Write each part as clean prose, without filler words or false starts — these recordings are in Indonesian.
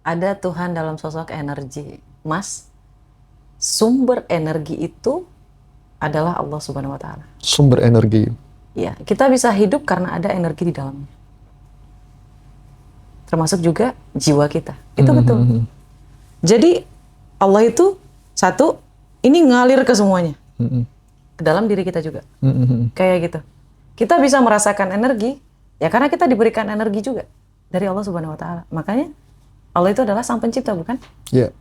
Ada Tuhan dalam sosok energi. Mas, sumber energi itu adalah Allah Subhanahu wa Ta'ala. Sumber energi. Ya, kita bisa hidup karena ada energi di dalamnya. Termasuk juga jiwa kita. Itu betul. Jadi Allah itu satu, ini ngalir ke semuanya. Ke dalam diri kita juga. Kayak gitu. Kita bisa merasakan energi, ya karena kita diberikan energi juga dari Allah Subhanahu wa Ta'ala. Makanya Allah itu adalah Sang Pencipta, bukan? Iya.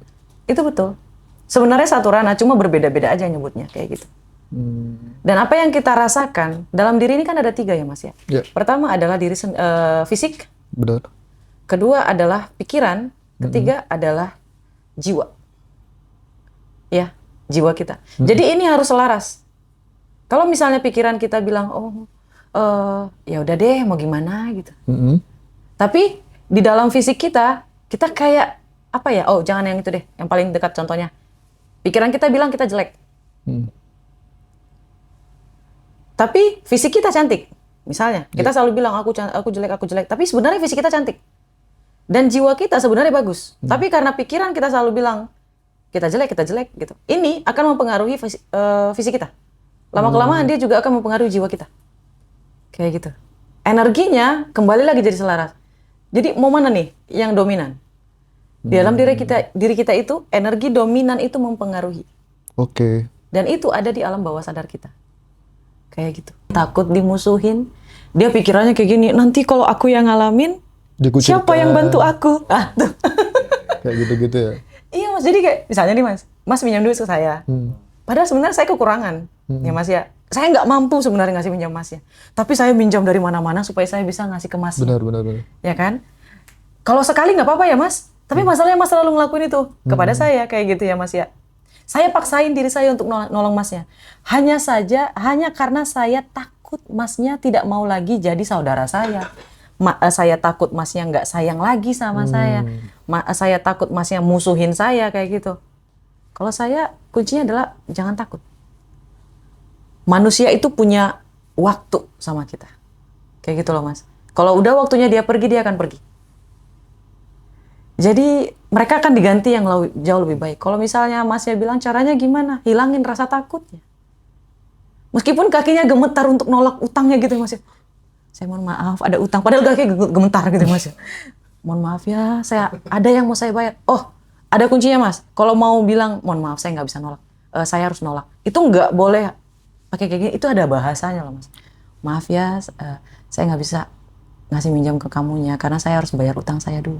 Itu betul. Sebenarnya satu ranah, cuma berbeda-beda aja nyebutnya kayak gitu. Dan apa yang kita rasakan dalam diri ini kan ada 3 ya Mas ya. Iya. Pertama adalah diri fisik, Benar. kedua adalah pikiran, ketiga adalah jiwa. Ya, jiwa kita. Jadi ini harus selaras. Kalau misalnya pikiran kita bilang, ya udah deh, mau gimana gitu. Tapi di dalam fisik kita kayak apa ya? Oh, jangan yang itu deh, yang paling dekat contohnya. Pikiran kita bilang kita jelek. Tapi fisik kita cantik. Misalnya, kita selalu bilang aku jelek. Tapi sebenarnya fisik kita cantik. Dan jiwa kita sebenarnya bagus. Tapi karena pikiran kita selalu bilang kita jelek gitu. Ini akan mempengaruhi fisik kita. Lama-kelamaan dia juga akan mempengaruhi jiwa kita. Kayak gitu. Energinya kembali lagi jadi selaras. Jadi mau mana nih yang dominan? Di dalam diri kita itu energi dominan itu mempengaruhi. Oke. Dan itu ada di alam bawah sadar kita. Kayak gitu. Takut dimusuhin. Dia pikirannya kayak gini, nanti kalau aku yang ngalamin, Dikucilkan. siapa yang bantu aku? Tuh. Kayak gitu-gitu ya. Iya Mas, jadi kayak misalnya nih Mas pinjam duit ke saya. Padahal sebenarnya saya kekurangan. Ya Mas ya. Saya nggak mampu sebenarnya ngasih pinjam Mas ya. Tapi saya pinjam dari mana-mana supaya saya bisa ngasih ke Mas. Benar. Ya kan? Kalau sekali nggak apa-apa ya Mas. Tapi masalahnya Mas selalu ngelakuin itu kepada saya kayak gitu ya Mas ya. Saya paksain diri saya untuk nolong Masnya. Hanya karena saya takut Masnya tidak mau lagi jadi saudara saya. Saya takut Masnya nggak sayang lagi sama saya. Saya takut Masnya musuhin saya kayak gitu. Kalau saya kuncinya adalah jangan takut. Manusia itu punya waktu sama kita. Kayak gitu loh Mas. Kalau udah waktunya dia pergi, dia akan pergi. Jadi mereka akan diganti yang jauh lebih baik. Kalau misalnya Masnya bilang caranya gimana? Hilangin rasa takutnya. Meskipun kakinya gemetar untuk nolak utangnya gitu Mas. Saya mohon maaf ada utang. Padahal kakinya gemetar gitu Mas. Mohon maaf ya, saya ada yang mau saya bayar. Oh, ada kuncinya Mas. Kalau mau bilang mohon maaf saya nggak bisa nolak. Saya harus nolak. Itu nggak boleh pakai kayak gini. Itu ada bahasanya loh Mas. Maaf ya, saya nggak bisa ngasih minjam ke kamunya karena saya harus bayar utang saya dulu.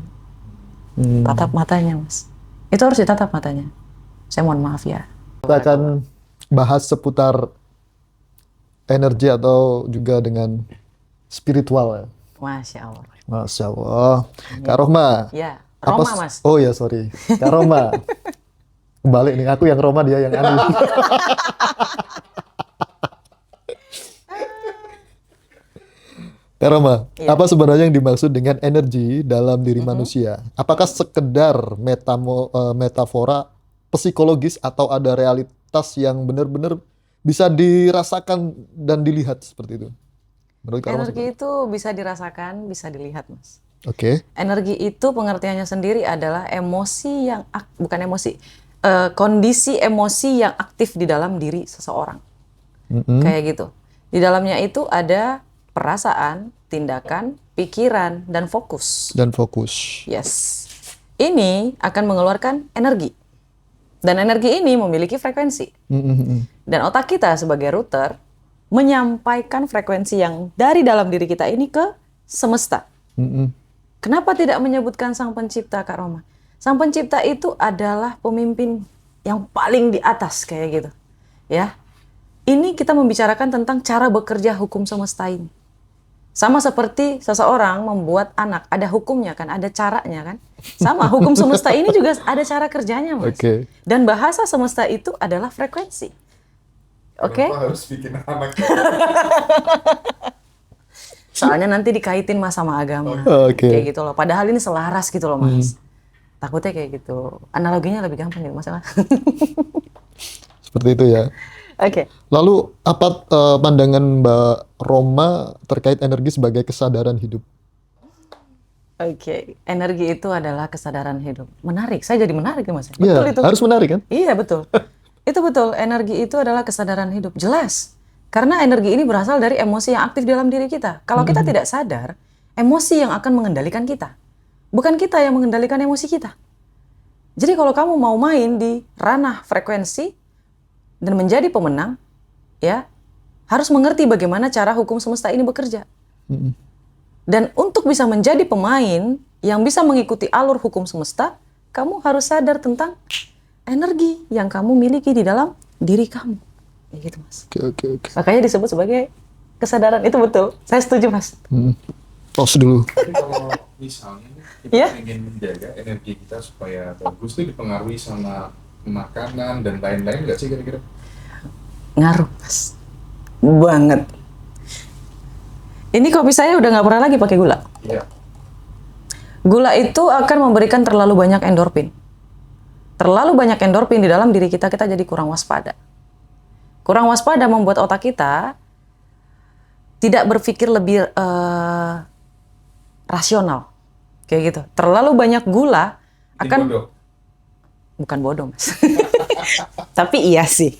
Tatap matanya Mas. Itu harus ditatap matanya. Saya mohon maaf ya. Kita akan bahas seputar energi atau juga dengan spiritual ya. Masya Allah. Masya Allah. Kak Rohma. Ya, Roma Mas. Oh ya sorry. Kak Rohma. Balik nih, aku yang Roma dia yang Anu. Kak Roma, apa sebenarnya yang dimaksud dengan energi dalam diri manusia? Apakah sekedar metafora psikologis atau ada realitas yang benar-benar bisa dirasakan dan dilihat seperti itu? Menurut Kak Roma Energi itu bisa dirasakan, bisa dilihat Mas. Oke. Energi itu pengertiannya sendiri adalah emosi yang kondisi emosi yang aktif di dalam diri seseorang. Kayak gitu. Di dalamnya itu ada perasaan, tindakan, pikiran, dan fokus. Yes. Ini akan mengeluarkan energi. Dan energi ini memiliki frekuensi. Dan otak kita sebagai router menyampaikan frekuensi yang dari dalam diri kita ini ke semesta. Kenapa tidak menyebutkan Sang Pencipta, Kak Roma? Sang Pencipta itu adalah pemimpin yang paling di atas kayak gitu. Ya. Ini kita membicarakan tentang cara bekerja hukum semesta ini. Sama seperti seseorang membuat anak, ada hukumnya kan, ada caranya kan. Sama, hukum semesta ini juga ada cara kerjanya Mas. Oke. Dan bahasa semesta itu adalah frekuensi. Oke? Kenapa harus bikin anak? Soalnya nanti dikaitin Mas sama agama. Oke. Kayak gitu loh. Padahal ini selaras gitu loh Mas. Takutnya kayak gitu. Analoginya lebih gampang gitu Mas. Seperti itu ya. Oke. Lalu apa pandangan Mbak Roma terkait energi sebagai kesadaran hidup? Oke, energi itu adalah kesadaran hidup. Menarik, saya jadi menarik ya Mas. Iya, Betul itu. harus menarik kan? Iya betul. Itu betul, energi itu adalah kesadaran hidup. Jelas. Karena energi ini berasal dari emosi yang aktif dalam diri kita. Kalau kita tidak sadar, emosi yang akan mengendalikan kita. Bukan kita yang mengendalikan emosi kita. Jadi kalau kamu mau main di ranah frekuensi dan menjadi pemenang, ya harus mengerti bagaimana cara hukum semesta ini bekerja. Dan untuk bisa menjadi pemain yang bisa mengikuti alur hukum semesta, kamu harus sadar tentang energi yang kamu miliki di dalam diri kamu. Ya gitu Mas. Oke. Makanya disebut sebagai kesadaran. Itu betul. Saya setuju Mas. Tos dulu. Tapi kalau misalnya kita ingin menjaga energi kita supaya bagus itu dipengaruhi sama makanan dan lain-lain nggak sih kira-kira? Ngaruh Mas. Banget. Ini kopi saya udah nggak pernah lagi pakai gula. Iya. Gula itu akan memberikan terlalu banyak endorfin. Terlalu banyak endorfin di dalam diri kita, kita jadi kurang waspada. Kurang waspada membuat otak kita tidak berpikir lebih rasional. Kayak gitu. Terlalu banyak gula akan... Bodoh. Bukan bodoh, Mas. Tapi iya sih.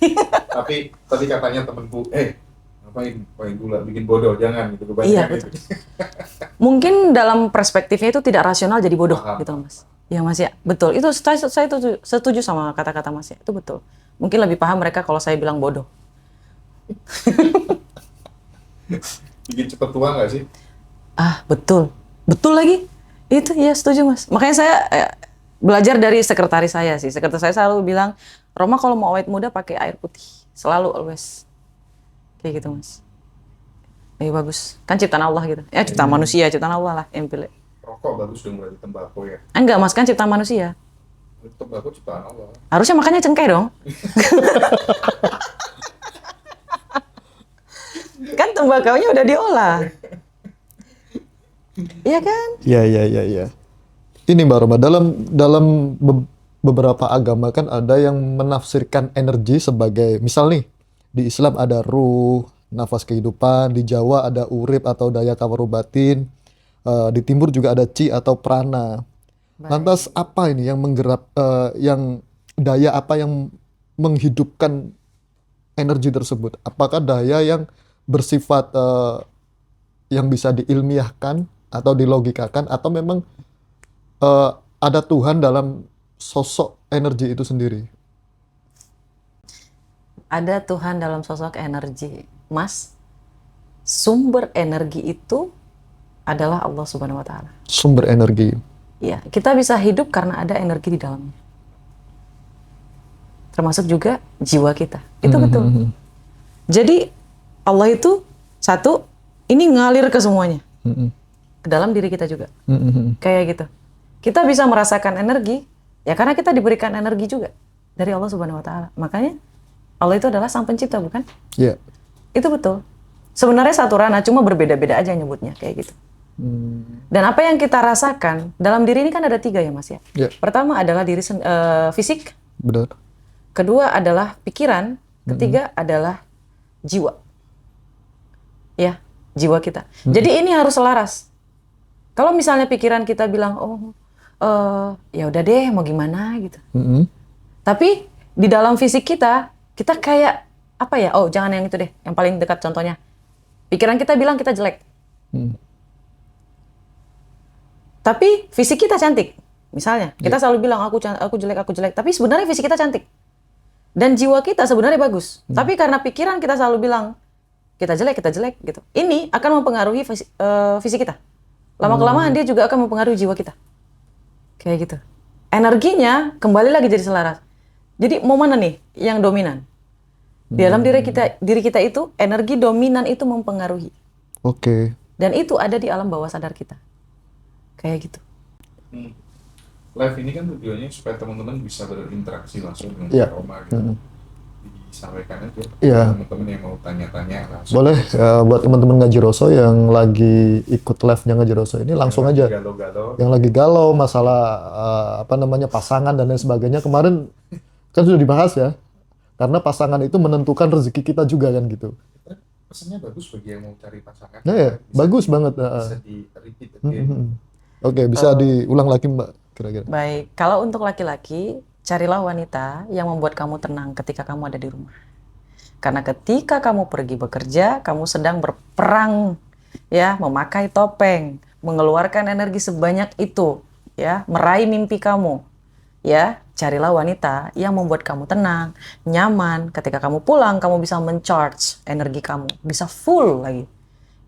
Tapi tadi katanya temenku, ngapain pakai gula, bikin bodoh, jangan gitu. Iya, betul. Mungkin dalam perspektifnya itu tidak rasional jadi bodoh, gitu Mas. Ya Mas ya, betul. Itu saya setuju sama kata-kata Mas ya. Itu betul. Mungkin lebih paham mereka kalau saya bilang bodoh. Bikin cepet tua nggak sih? Ah, betul. Betul lagi. Itu ya setuju Mas. Makanya saya belajar dari sekretaris saya sih. Sekretaris saya selalu bilang, Roma kalau mau awet muda pakai air putih. Selalu, always. Kayak gitu Mas. Bagus. Kan ciptaan Allah gitu. Ya ciptaan manusia, ciptaan Allah lah yang pilih. Rokok bagus dong berarti, tembakau ya? Enggak Mas, kan ciptaan manusia. Tembakau ciptaan Allah. Harusnya makannya cengkeh dong. Kan tembakaunya udah diolah. Iya kan? Iya. Ini Mbak Roma, dalam beberapa agama kan ada yang menafsirkan energi sebagai, misal nih, di Islam ada ruh, nafas kehidupan, di Jawa ada urip atau daya kawaru batin, di Timur juga ada chi atau prana. Lantas apa ini yang menggerak, yang daya apa yang menghidupkan energi tersebut? Apakah daya yang bersifat yang bisa diilmiahkan atau dilogikakan, atau memang ada Tuhan dalam sosok energi itu sendiri? Ada Tuhan dalam sosok energi. Mas, sumber energi itu adalah Allah Subhanahu wa Ta'ala. Sumber energi. Iya, kita bisa hidup karena ada energi di dalamnya. Termasuk juga jiwa kita. Itu betul. Jadi Allah itu satu, ini ngalir ke semuanya. Ke dalam diri kita juga. Kayak gitu. Kita bisa merasakan energi, ya karena kita diberikan energi juga dari Allah Subhanahu wa Ta'ala. Makanya Allah itu adalah sang pencipta, bukan? Iya. Itu betul. Sebenarnya satu ranah, cuma berbeda-beda aja nyebutnya, kayak gitu. Dan apa yang kita rasakan, dalam diri ini kan ada 3 ya Mas ya? Yeah. Pertama adalah diri fisik. Benar. Kedua adalah pikiran. Ketiga adalah jiwa. Ya, jiwa kita. Jadi ini harus selaras. Kalau misalnya pikiran kita bilang, ya udah deh, mau gimana gitu. Tapi di dalam fisik kita kayak apa ya? Oh, jangan yang itu deh. Yang paling dekat contohnya. Pikiran kita bilang kita jelek. Tapi fisik kita cantik. Misalnya, kita selalu bilang aku jelek. Tapi sebenarnya fisik kita cantik. Dan jiwa kita sebenarnya bagus. Tapi karena pikiran kita selalu bilang kita jelek gitu. Ini akan mempengaruhi fisik kita. Lama-kelamaan dia juga akan mempengaruhi jiwa kita. Kayak gitu. Energinya kembali lagi jadi selaras. Jadi mau mana nih yang dominan? Di dalam diri kita itu energi dominan itu mempengaruhi. Oke. Dan itu ada di alam bawah sadar kita. Kayak gitu. Live ini kan tujuannya supaya teman-teman bisa berinteraksi langsung dengan Roma gitu. Disampaikan aja. Teman-teman yang mau tanya-tanya langsung. Boleh buat teman-teman Ngaji Roso yang lagi ikut live-nya Ngaji Roso ini langsung aja. Yang lagi galau masalah pasangan dan lain sebagainya. Kemarin kan sudah dibahas ya. Karena pasangan itu menentukan rezeki kita juga kan gitu. Pesannya bagus bagi yang mau cari pasangan. Nah ya, bagus banget. Bisa di-repeat again. Oke, bisa diulang lagi Mbak, kira-kira. Baik, kalau untuk laki-laki, carilah wanita yang membuat kamu tenang ketika kamu ada di rumah. Karena ketika kamu pergi bekerja, kamu sedang berperang, ya, memakai topeng, mengeluarkan energi sebanyak itu, ya, meraih mimpi kamu. Ya, carilah wanita yang membuat kamu tenang, nyaman. Ketika kamu pulang, kamu bisa mencharge energi kamu, bisa full lagi.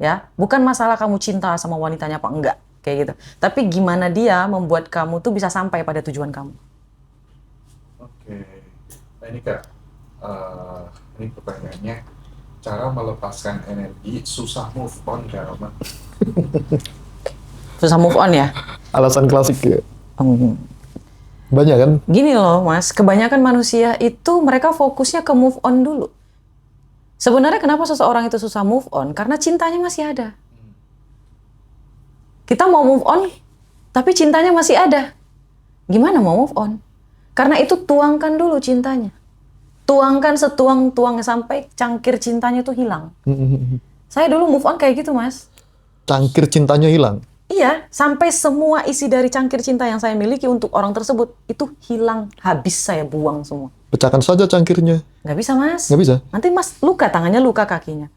Ya, bukan masalah kamu cinta sama wanitanya apa enggak, kayak gitu. Tapi gimana dia membuat kamu tuh bisa sampai pada tujuan kamu. Oke, nah ini Kak, ini pertanyaannya, cara melepaskan energi susah move on Kak Roma. Susah move on ya? Alasan klasik ya. Banyak kan? Gini loh Mas, kebanyakan manusia itu mereka fokusnya ke move on dulu. Sebenarnya kenapa seseorang itu susah move on? Karena cintanya masih ada. Kita mau move on, tapi cintanya masih ada. Gimana mau move on? Karena itu tuangkan dulu cintanya. Tuangkan setuang-tuangnya sampai cangkir cintanya itu hilang. Saya dulu move on kayak gitu Mas. Cangkir cintanya hilang? Iya, sampai semua isi dari cangkir cinta yang saya miliki untuk orang tersebut itu hilang, habis saya buang semua. Pecahkan saja cangkirnya. Nggak bisa Mas. Nggak bisa? Nanti Mas luka tangannya, luka kakinya.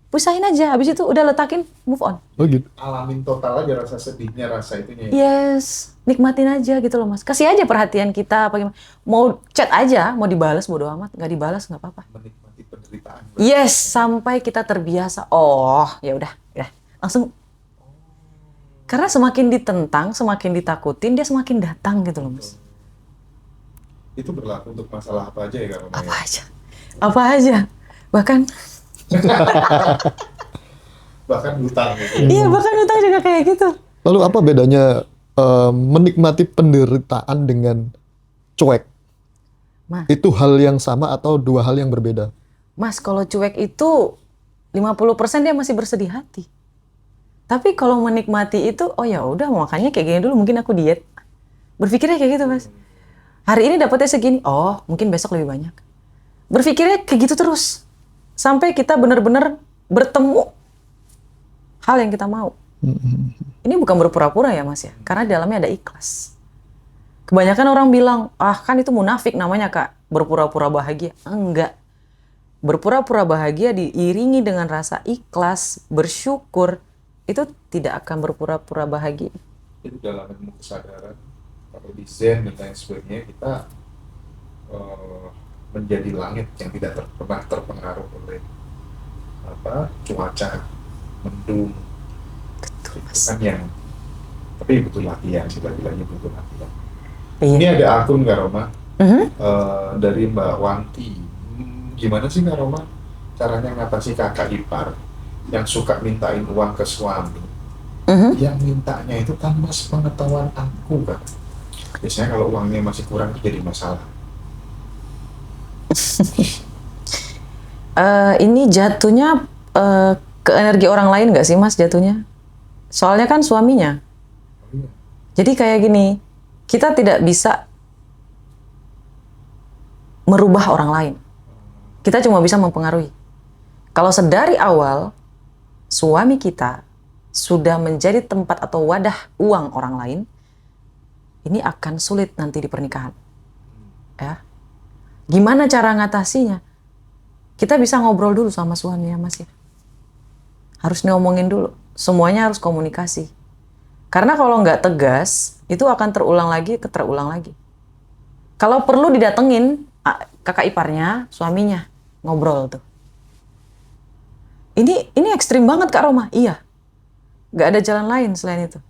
Pisahin aja, habis itu udah letakin, move on. Oh gitu? Alamin total aja rasa sedihnya, rasa itunya. Yes, nikmatin aja gitu loh Mas. Kasih aja perhatian kita, apa gimana. Mau chat aja, mau dibalas bodo amat. Nggak dibalas nggak apa-apa. Menikmati penderitaan. Yes, sampai kita terbiasa. Oh, ya udah, langsung. Karena semakin ditentang, semakin ditakutin, dia semakin datang gitu loh Mas. Itu berlaku untuk masalah apa aja ya Kak Roma? Apa aja. Apa aja. Bahkan hutang gitu. iya, bahkan hutang juga kayak gitu. Lalu apa bedanya menikmati penderitaan dengan cuek? Mas. Itu hal yang sama atau dua hal yang berbeda? Mas, kalau cuek itu 50% dia masih bersedih hati. Tapi kalau menikmati itu, oh ya udah makanya kayak gini dulu, mungkin aku diet. Berpikirnya kayak gitu Mas. Hari ini dapatnya segini, oh mungkin besok lebih banyak. Berpikirnya kayak gitu terus. Sampai kita benar-benar bertemu hal yang kita mau. Ini bukan berpura-pura ya Mas ya, karena di dalamnya ada ikhlas. Kebanyakan orang bilang, kan itu munafik namanya Kak, berpura-pura bahagia. Enggak. Berpura-pura bahagia diiringi dengan rasa ikhlas, bersyukur, itu tidak akan berpura-pura bahagia. Itu dalam ilmu kesadaran, kalau di Zen dan lain sebagainya, kita menjadi langit yang tidak pernah terpengaruh oleh cuaca, mendung. Betul, Itu Mas. kan yang, tapi butuh latihan, lagi-lagi butuh latihan. Iya. Ini ada akun Kak Roma, dari Mbak Wanti. Gimana sih Kak Roma caranya ngatasi kakak ipar yang suka mintain uang ke suami? Yang mintanya itu tanpa sepengetahuan aku Kak. Biasanya kalau uangnya masih kurang jadi masalah. Ini jatuhnya ke energi orang lain nggak sih Mas jatuhnya? Soalnya kan suaminya. Jadi kayak gini, kita tidak bisa merubah orang lain. Kita cuma bisa mempengaruhi. Kalau sedari awal suami kita sudah menjadi tempat atau wadah uang orang lain, ini akan sulit nanti di pernikahan. Ya. Gimana cara ngatasinya? Kita bisa ngobrol dulu sama suami ya Mas ya. Harus ngomongin dulu. Semuanya harus komunikasi. Karena kalau nggak tegas, itu akan terulang lagi. Kalau perlu didatengin kakak iparnya, suaminya, ngobrol tuh. Ini ekstrim banget Kak Roma. Iya. Nggak ada jalan lain selain itu.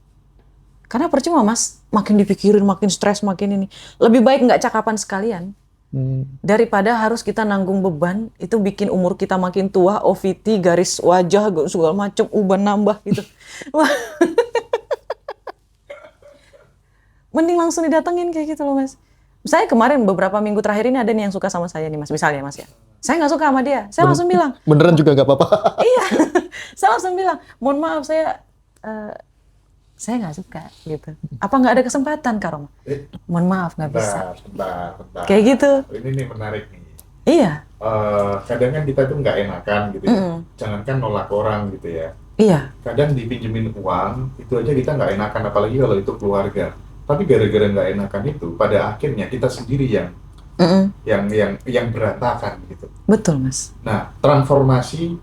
Karena percuma Mas, makin dipikirin, makin stres, makin ini. Lebih baik nggak cakapan sekalian. Daripada harus kita nanggung beban, itu bikin umur kita makin tua, OVT, garis wajah, segala macam, uban nambah gitu. Mending langsung didatengin kayak gitu loh Mas. Saya kemarin beberapa minggu terakhir ini ada nih yang suka sama saya nih Mas, misalnya Mas ya. Saya nggak suka sama dia, saya langsung bilang. Beneran juga nggak apa-apa? Iya, saya langsung bilang, mohon maaf saya nggak suka gitu. Apa nggak ada kesempatan Kak Roma? Mohon maaf nggak bisa. Bentar. Kayak gitu. Ini nih menarik nih. Iya. Kadang kan kita tuh nggak enakan gitu ya. Jangankan nolak orang gitu ya. Iya. Kadang dipinjemin uang, itu aja kita nggak enakan, apalagi kalau itu keluarga. Tapi gara-gara nggak enakan itu, pada akhirnya kita sendiri yang berantakan gitu. Betul, Mas. Nah, transformasi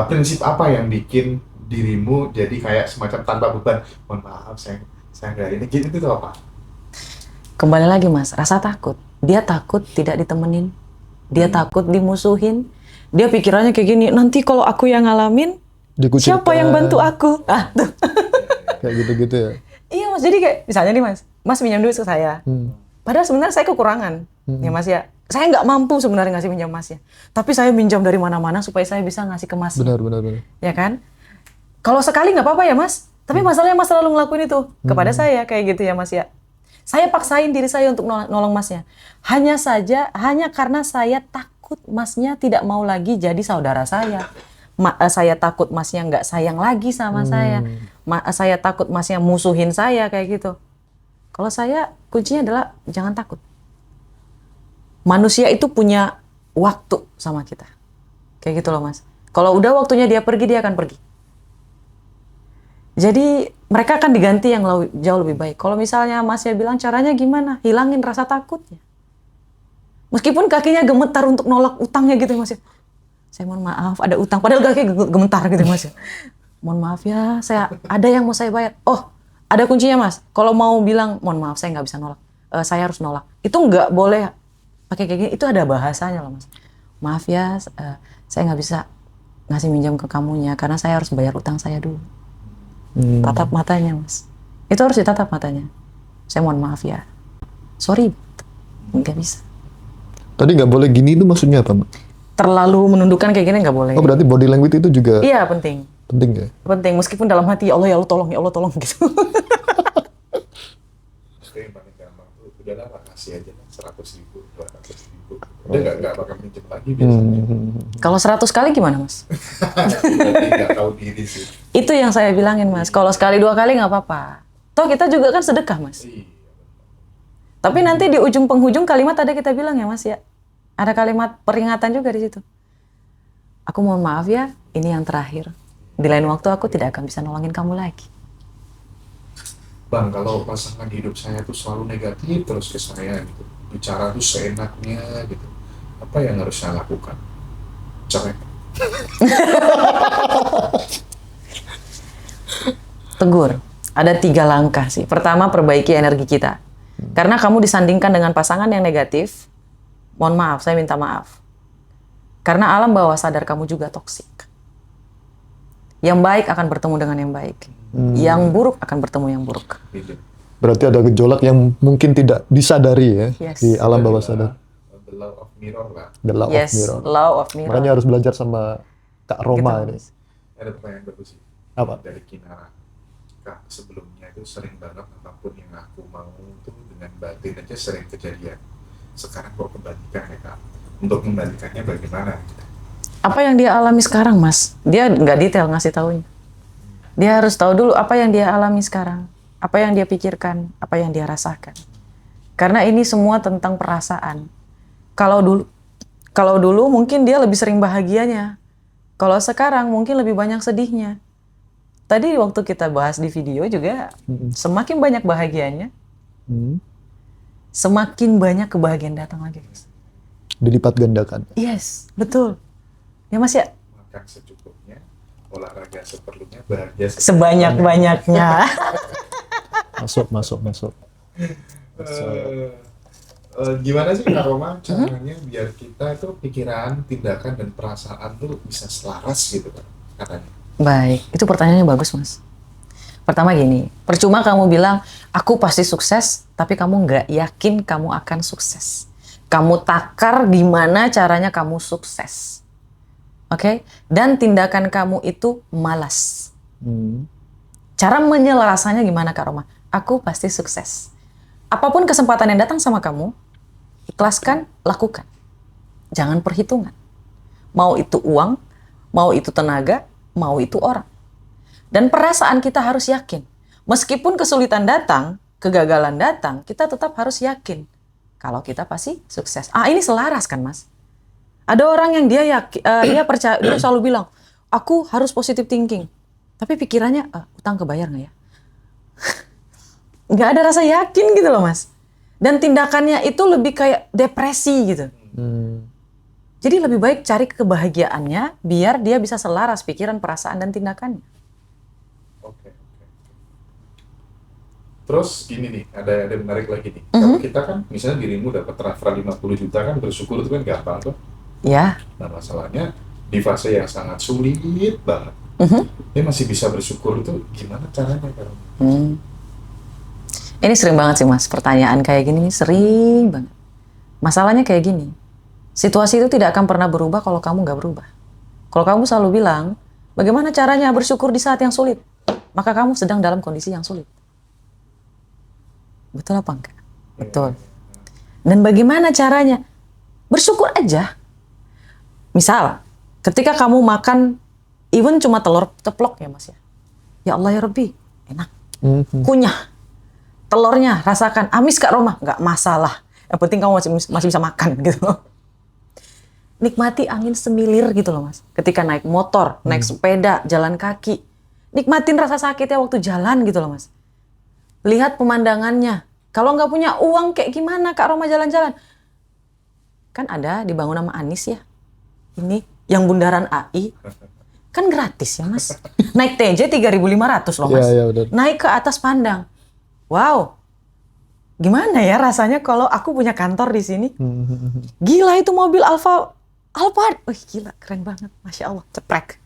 prinsip apa yang bikin dirimu jadi kayak semacam tanpa beban? Mohon maaf, saya nggak ini, gitu itu apa? Kembali lagi, Mas, rasa takut. Dia takut tidak ditemenin. Dia takut dimusuhin. Dia pikirannya kayak gini, nanti kalau aku yang ngalamin, Dikucilkan. siapa yang bantu aku? Tuh. Kayak gitu-gitu ya. Iya, Mas, jadi kayak misalnya nih, Mas pinjam duit ke saya. Padahal sebenarnya saya kekurangan, ya Mas ya. Saya nggak mampu sebenarnya ngasih pinjam Masnya. Tapi saya pinjam dari mana-mana supaya saya bisa ngasih ke Masnya. Benar. Ya kan? Kalau sekali nggak apa-apa ya Mas. Tapi masalahnya Mas selalu ngelakuin itu kepada saya kayak gitu ya Mas ya. Saya paksain diri saya untuk nolong Masnya. Hanya karena saya takut Masnya tidak mau lagi jadi saudara saya. Saya takut Masnya nggak sayang lagi sama saya. Saya takut Masnya musuhin saya kayak gitu. Kalau saya kuncinya adalah jangan takut. Manusia itu punya waktu sama kita. Kayak gitu loh Mas. Kalau udah waktunya dia pergi, dia akan pergi. Jadi mereka akan diganti yang jauh lebih baik. Kalau misalnya Masnya bilang caranya gimana? Hilangin rasa takutnya. Meskipun kakinya gemetar untuk nolak utangnya gitu Mas. Saya mohon maaf ada utang. Padahal kakinya gemetar gitu Mas. Mohon maaf ya, ada yang mau saya bayar. Oh, ada kuncinya Mas. Kalau mau bilang mohon maaf saya nggak bisa nolak. Saya harus nolak. Itu nggak boleh pakai kayak gini, itu ada bahasanya loh Mas. Maaf ya, saya nggak bisa ngasih minjam ke kamunya karena saya harus bayar utang saya dulu. Tatap matanya Mas. Itu harus ditatap matanya. Saya mohon maaf ya. Sorry, nggak bisa. Tadi nggak boleh gini itu maksudnya apa Mbak? Terlalu menundukkan kayak gini nggak boleh. Oh berarti body language itu juga Iya penting. penting ya? Penting, meskipun dalam hati ya Allah tolong gitu. Yang paling gampang tuh udahlah kasih aja 100.000, 200.000. Udah nggak bakal minjem lagi biasanya. Kalau 100 kali gimana Mas? Nggak tahu diri sih. Itu yang saya bilangin Mas. Kalau sekali 2 kali nggak apa-apa. Toh kita juga kan sedekah Mas. Iya. Tapi nanti di ujung penghujung kalimat ada kita bilang ya Mas ya. Ada kalimat peringatan juga di situ. Aku mohon maaf ya, ini yang terakhir. Di lain waktu aku tidak akan bisa nolongin kamu lagi. Bang, kalau pasangan hidup saya tuh selalu negatif terus ke saya gitu. Bicara tuh seenaknya gitu. Apa yang harus saya lakukan? Cerai. Tegur. Ada 3 langkah sih. Pertama, perbaiki energi kita. Karena kamu disandingkan dengan pasangan yang negatif, mohon maaf, saya minta maaf. Karena alam bawah sadar kamu juga toksik. Yang baik akan bertemu dengan yang baik. Yang buruk akan bertemu yang buruk. Berarti ada gejolak yang mungkin tidak disadari ya di alam bawah sadar. The law of mirror lah. The law of mirror. Law of mirror. Makanya harus belajar sama Kak Roma gitu, ini. Ada pertanyaan bagus sih. Apa? Dari Kinara. Kak, sebelumnya itu sering banget apapun yang aku mau itu dengan batin aja sering kejadian. Sekarang kok kebalikan ya Kak? Untuk membalikannya bagaimana? Apa yang dia alami sekarang, Mas? Dia nggak detail ngasih taunya. Dia harus tahu dulu apa yang dia alami sekarang, apa yang dia pikirkan, apa yang dia rasakan. Karena ini semua tentang perasaan. Kalau dulu mungkin dia lebih sering bahagianya. Kalau sekarang mungkin lebih banyak sedihnya. Tadi waktu kita bahas di video juga, semakin banyak bahagianya, semakin banyak kebahagiaan datang lagi. Dilipat gandakan. Yes, betul. Ya Mas ya? Makan secukupnya, olahraga seperlunya, bahagia sebanyak-banyaknya. Masuk. Gimana sih Kak Roma caranya biar kita tuh pikiran, tindakan, dan perasaan tuh bisa selaras gitu kan katanya? Baik, itu pertanyaannya bagus Mas. Pertama gini, percuma kamu bilang, aku pasti sukses, tapi kamu nggak yakin kamu akan sukses. Kamu takar gimana caranya kamu sukses. Oke? Dan tindakan kamu itu malas. Cara menyelarasannya gimana Kak Roma? Aku pasti sukses. Apapun kesempatan yang datang sama kamu, ikhlaskan, lakukan. Jangan perhitungan. Mau itu uang, mau itu tenaga, mau itu orang. Dan perasaan kita harus yakin. Meskipun kesulitan datang, kegagalan datang, kita tetap harus yakin. Kalau kita pasti sukses. Ini selaras kan Mas? Ada orang yang dia percaya, dia selalu bilang, aku harus positive thinking. Tapi pikirannya, utang kebayar nggak ya? Nggak ada rasa yakin gitu loh Mas. Dan tindakannya itu lebih kayak depresi gitu. Jadi lebih baik cari kebahagiaannya biar dia bisa selaras pikiran, perasaan, dan tindakannya. Oke. Terus gini nih, ada menarik lagi nih. Kalau kita kan, misalnya dirimu dapat transfer 50 juta kan, bersyukur itu kan gampang tuh. Ya. Nah masalahnya di fase yang sangat sulit banget. Dia masih bisa bersyukur itu gimana caranya? Ini sering banget sih Mas, pertanyaan kayak gini sering banget. Masalahnya kayak gini, situasi itu tidak akan pernah berubah kalau kamu nggak berubah. Kalau kamu selalu bilang, bagaimana caranya bersyukur di saat yang sulit? Maka kamu sedang dalam kondisi yang sulit. Betul apa enggak? Betul. Dan bagaimana caranya? Bersyukur aja. Misal, ketika kamu makan, even cuma telur ceplok ya Mas ya. Ya Allah ya Rabbi, enak. Kunyah. Telurnya rasakan, amis Kak Roma, nggak masalah. Yang penting kamu masih bisa makan gitu. Nikmati angin semilir gitu loh Mas. Ketika naik motor, naik sepeda, jalan kaki. Nikmatin rasa sakitnya waktu jalan gitu loh Mas. Lihat pemandangannya. Kalau nggak punya uang kayak gimana Kak Roma jalan-jalan? Kan ada dibangun sama Anies ya. Ini yang bundaran AI. Kan gratis ya Mas. Naik TJ 3.500 loh Mas. Ya, benar. Naik ke atas Pandang. Wow. Gimana ya rasanya kalau aku punya kantor di sini? Gila itu mobil Alphard. Wih gila, keren banget. Masya Allah. Ceprek.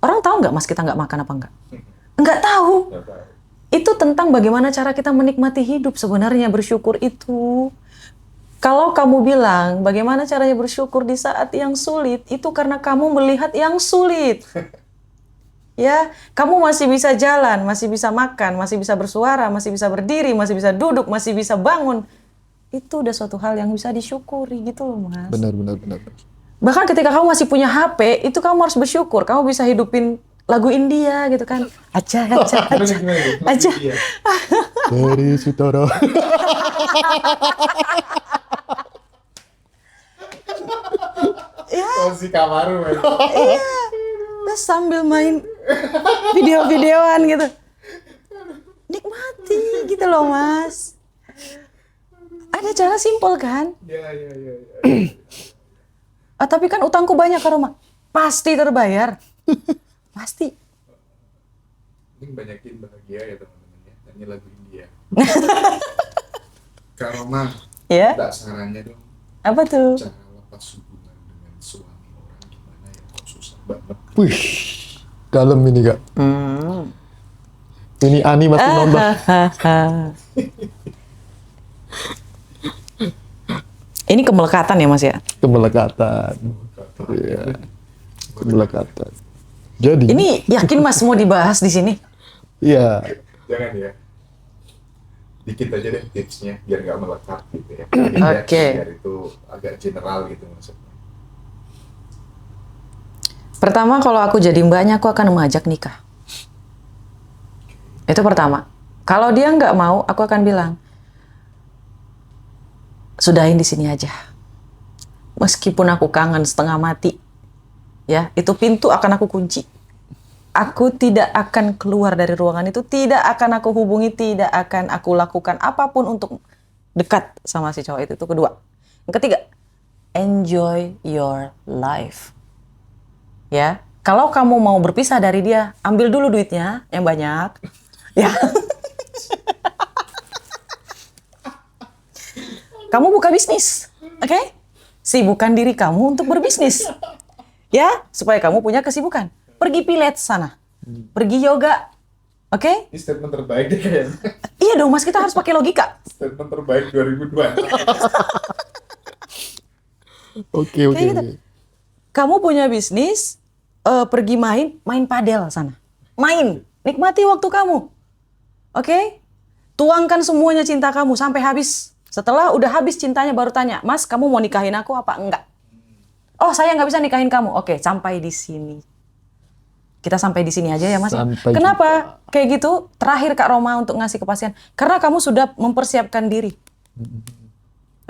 Orang tahu nggak Mas kita nggak makan apa enggak? Nggak tahu. Itu tentang bagaimana cara kita menikmati hidup sebenarnya, bersyukur itu. Kalau kamu bilang bagaimana caranya bersyukur di saat yang sulit, itu karena kamu melihat yang sulit. Ya, kamu masih bisa jalan, masih bisa makan, masih bisa bersuara, masih bisa berdiri, masih bisa duduk, masih bisa bangun. Itu udah suatu hal yang bisa disyukuri gitu loh Mas. Benar. Bahkan ketika kamu masih punya HP, itu kamu harus bersyukur. Kamu bisa hidupin lagu India gitu kan. Aja. Dari Sutoro. Ya. Si Kamaru. Iya. Terus sambil main video-videoan gitu. Nikmati gitu loh Mas. Ada cara simpel kan? Iya. Tapi kan utangku banyak Kak Roma. Pasti terbayar. Pasti. Ini banyakin bahagia ya teman-teman ya. Nyanyi lagu India. Kak Roma. Ya. Tak sarannya dong. Apa tuh? Cara lepas hubungan dengan suami orang gimana ya? Kok susah banget. Wih, dalam ini Kak. Ini Ani masih nonton. Ini kemelekatan ya Mas ya? Kemelekatan. Iya. Kemelekatan. Jadi. Ini yakin Mas mau dibahas di sini? Iya. Jangan ya. Dikit aja deh tipsnya biar nggak melekat gitu ya. Oke. Biar itu agak general gitu maksudnya. Pertama kalau aku jadi mbaknya aku akan mengajak nikah. Itu pertama. Kalau dia nggak mau, aku akan bilang, sudahin di sini aja. Meskipun aku kangen setengah mati, ya itu pintu akan aku kunci. Aku tidak akan keluar dari ruangan itu, tidak akan aku hubungi, tidak akan aku lakukan apapun untuk dekat sama si cowok itu. Itu kedua. Yang ketiga, enjoy your life. Ya, kalau kamu mau berpisah dari dia, ambil dulu duitnya yang banyak. Ya. Kamu buka bisnis, oke? Sibukkan diri kamu untuk berbisnis. Ya, supaya kamu punya kesibukan. Pergi pilates sana. Pergi yoga. Oke? Ini statement terbaik deh kayaknya. Iya dong Mas, kita harus pakai logika. Statement terbaik 2002. Oke. Gitu. Kamu punya bisnis, pergi main padel sana. Main, nikmati waktu kamu. Oke? Tuangkan semuanya cinta kamu sampai habis. Setelah udah habis cintanya baru tanya, Mas kamu mau nikahin aku apa enggak? Oh saya nggak bisa nikahin kamu. Oke, sampai di sini. Kita sampai di sini aja ya Mas. Kenapa kayak gitu? Terakhir Kak Roma untuk ngasih kepastian. Karena kamu sudah mempersiapkan diri.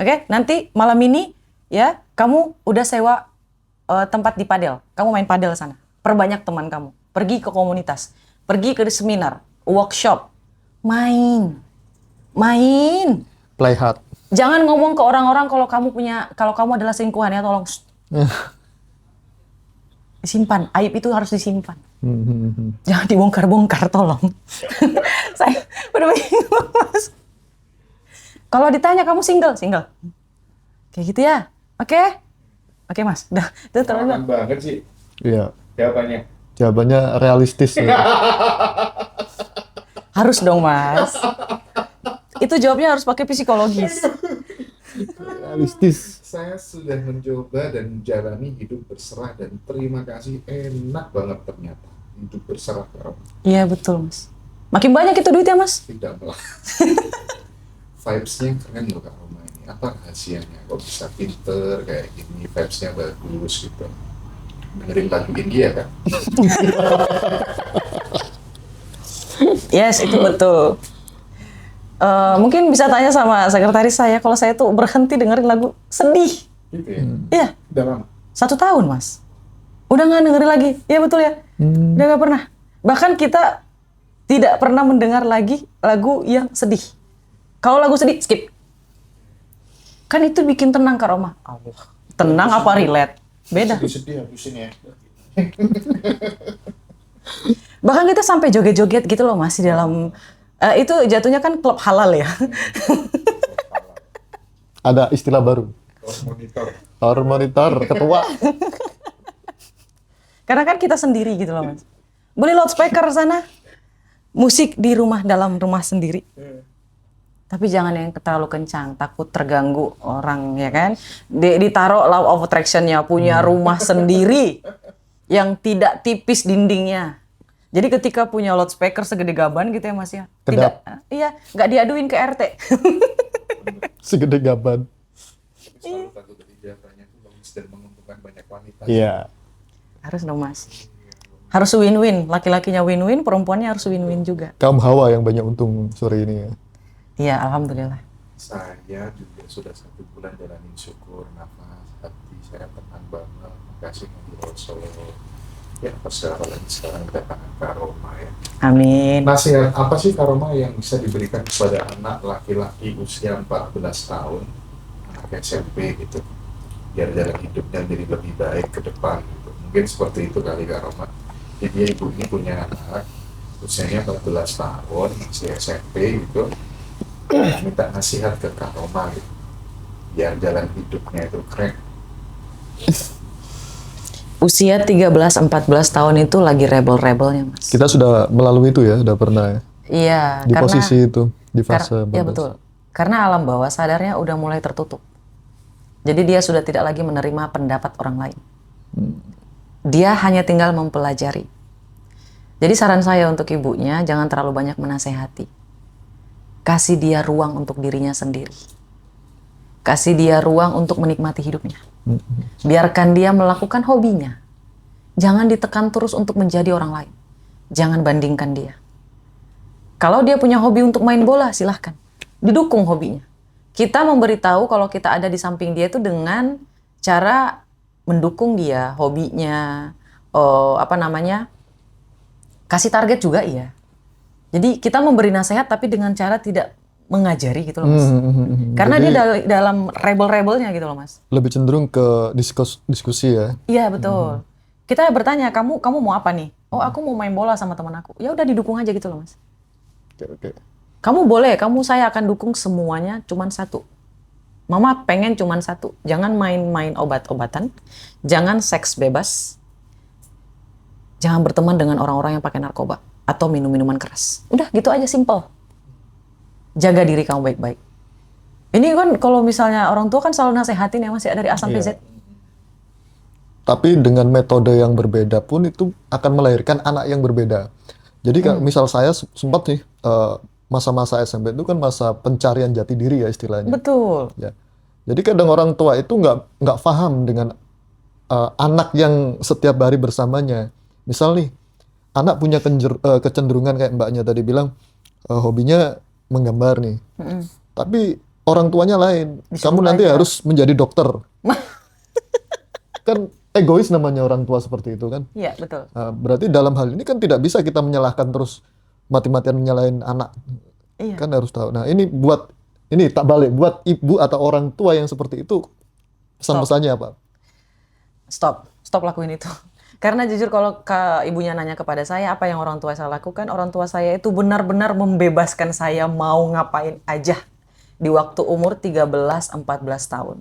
Oke, nanti malam ini ya kamu udah sewa tempat di padel. Kamu main padel sana. Perbanyak teman kamu. Pergi ke komunitas. Pergi ke seminar, workshop. Main. Play hard. Jangan ngomong ke orang-orang kalau kamu adalah selingkuhan ya, tolong. Disimpan. Aib itu harus disimpan. Jangan dibongkar-bongkar, tolong. Saya udah bingung, Mas. Kalau ditanya kamu single. Kayak gitu ya. Oke, Mas. Udah, itu terlalu banget sih. Iya. Jawabannya realistis. Ya. Harus dong, Mas. Itu jawabnya harus pakai psikologis. Realistis. Saya sudah mencoba dan menjalani hidup berserah dan terima kasih, enak banget ternyata hidup berserah. Iya betul, Mas. Makin banyak itu duitnya, Mas. Tidak malah. Vibes-nya keren loh Kak Roma ini. Apa rahasianya? Kok bisa pinter kayak gini, vibes-nya bagus gitu. Dengerin lagu India kan? Yes, itu betul. Mungkin bisa tanya sama sekretaris saya kalau saya tuh berhenti dengerin lagu sedih. Gitu ya? Iya. Udah lama? 1 tahun, Mas. Udah nggak dengerin lagi. Iya betul ya. Udah nggak pernah. Bahkan kita tidak pernah mendengar lagi lagu yang sedih. Kalau lagu sedih, skip. Kan itu bikin tenang, Kak Roma. Allah. Tenang apa relate? Beda. Sedih habisin ya. Bahkan kita sampai joget-joget gitu loh, Mas, di dalam itu jatuhnya kan klub halal ya. Ada istilah baru. Power monitor ketua. Karena kan kita sendiri gitu loh, Mas. Beli loudspeaker sana. Musik di rumah, dalam rumah sendiri. Tapi jangan yang terlalu kencang, takut terganggu orang, ya kan? Ditaruh law of attraction-nya, punya rumah sendiri yang tidak tipis dindingnya. Jadi ketika punya loudspeaker segede gaban gitu ya, Mas ya. Kedap. Nggak diaduin ke RT. Segede gaban. Selalu takut dari jawabannya itu bagus dan menguntungkan banyak wanita. Iya. Harus dong, Mas. Harus win-win. Laki-lakinya win-win, perempuannya harus win-win juga. Kaum hawa yang banyak untung sore ini ya. Iya, alhamdulillah. Saya juga sudah 1 bulan jalanin syukur, nafas, hati saya tenang banget. Makasih ngobrol solo. Ya, persoalan sekarang kita tangan Kak Roma ya. Amin. Nasihat apa sih Kak Roma yang bisa diberikan kepada anak laki-laki usia 14 tahun, anak SMP gitu, biar jalan hidupnya jadi lebih baik ke depan gitu. Mungkin seperti itu kali Kak Roma. Jadi ibu ini punya anak usianya 14 tahun, masih SMP gitu. Minta nasihat ke Kak Roma gitu, biar jalan hidupnya itu keren. Usia 13-14 tahun itu lagi rebel-rebelnya, Mas. Kita sudah melalui itu ya, sudah pernah ya. Iya, Di posisi itu, di fase 14. Ya betul. Karena alam bawah sadarnya udah mulai tertutup. Jadi dia sudah tidak lagi menerima pendapat orang lain. Dia hanya tinggal mempelajari. Jadi saran saya untuk ibunya, jangan terlalu banyak menasehati. Kasih dia ruang untuk dirinya sendiri. Kasih dia ruang untuk menikmati hidupnya. Biarkan dia melakukan hobinya. Jangan ditekan terus untuk menjadi orang lain. Jangan bandingkan dia. Kalau dia punya hobi untuk main bola, silahkan. Didukung hobinya. Kita memberitahu kalau kita ada di samping dia itu dengan cara mendukung dia, hobinya, kasih target juga iya. Jadi kita memberi nasihat tapi dengan cara tidak mengajari gitu loh, Mas. Karena jadi, dia dalam rebel-rebelnya gitu loh, Mas. Lebih cenderung ke diskusi ya. Iya, betul. Kita bertanya, kamu mau apa nih? Oh, aku mau main bola sama teman aku. Ya udah didukung aja gitu loh, Mas. Oke. Kamu boleh, saya akan dukung semuanya cuman satu. Mama pengen cuman satu. Jangan main-main obat-obatan. Jangan seks bebas. Jangan berteman dengan orang-orang yang pakai narkoba atau minum-minuman keras. Udah gitu aja, simple. Jaga diri kamu baik-baik. Ini kan kalau misalnya orang tua kan selalu nasehatin ya, Mas, ya, dari A sampai Z. Tapi dengan metode yang berbeda pun itu akan melahirkan anak yang berbeda. Jadi misal saya sempat nih masa-masa SMP itu kan masa pencarian jati diri ya istilahnya. Betul. Ya. Jadi kadang orang tua itu nggak paham dengan anak yang setiap hari bersamanya. Misal nih, anak punya kecenderungan kayak mbaknya tadi bilang, hobinya menggambar nih. Tapi orang tuanya lain. Kamu nanti harus menjadi dokter. Kan egois namanya orang tua seperti itu kan. Iya, betul. Berarti dalam hal ini kan tidak bisa kita menyalahkan terus mati-matian menyalahin anak. Iya. Kan harus tahu. Nah, ini tak balik buat ibu atau orang tua yang seperti itu, pesan-pesannya apa? Stop lakuin itu. Karena jujur kalau ibunya nanya kepada saya apa yang orang tua saya lakukan, orang tua saya itu benar-benar membebaskan saya mau ngapain aja di waktu umur 13-14 tahun.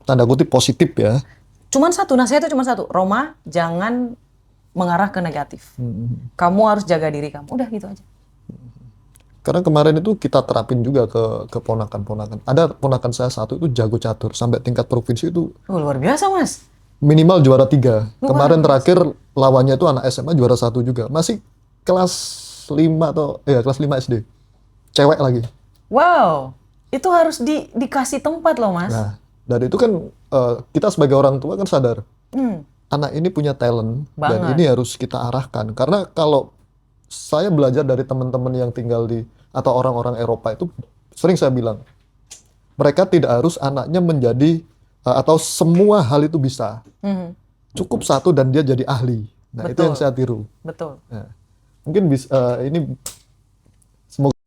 Tanda kutip positif ya. Nasihatnya cuma satu, Roma jangan mengarah ke negatif. Kamu harus jaga diri kamu, udah gitu aja. Karena kemarin itu kita terapin juga ke ponakan-ponakan. Ada ponakan saya satu itu jago catur sampai tingkat provinsi itu. Luar biasa, Mas. Minimal juara 3. Kemarin terakhir lawannya itu anak SMA juara 1 juga. Masih kelas 5 kelas 5 SD. Cewek lagi. Wow, itu harus dikasih tempat loh, Mas. Nah, dan itu kan kita sebagai orang tua kan sadar. Anak ini punya talent dan ini harus kita arahkan. Karena kalau saya belajar dari teman-teman yang tinggal atau orang-orang Eropa itu sering saya bilang, mereka tidak harus anaknya menjadi atau semua hal itu bisa. Cukup satu dan dia jadi ahli. Nah, betul. Itu yang saya tiru. Betul. Nah, mungkin ini semoga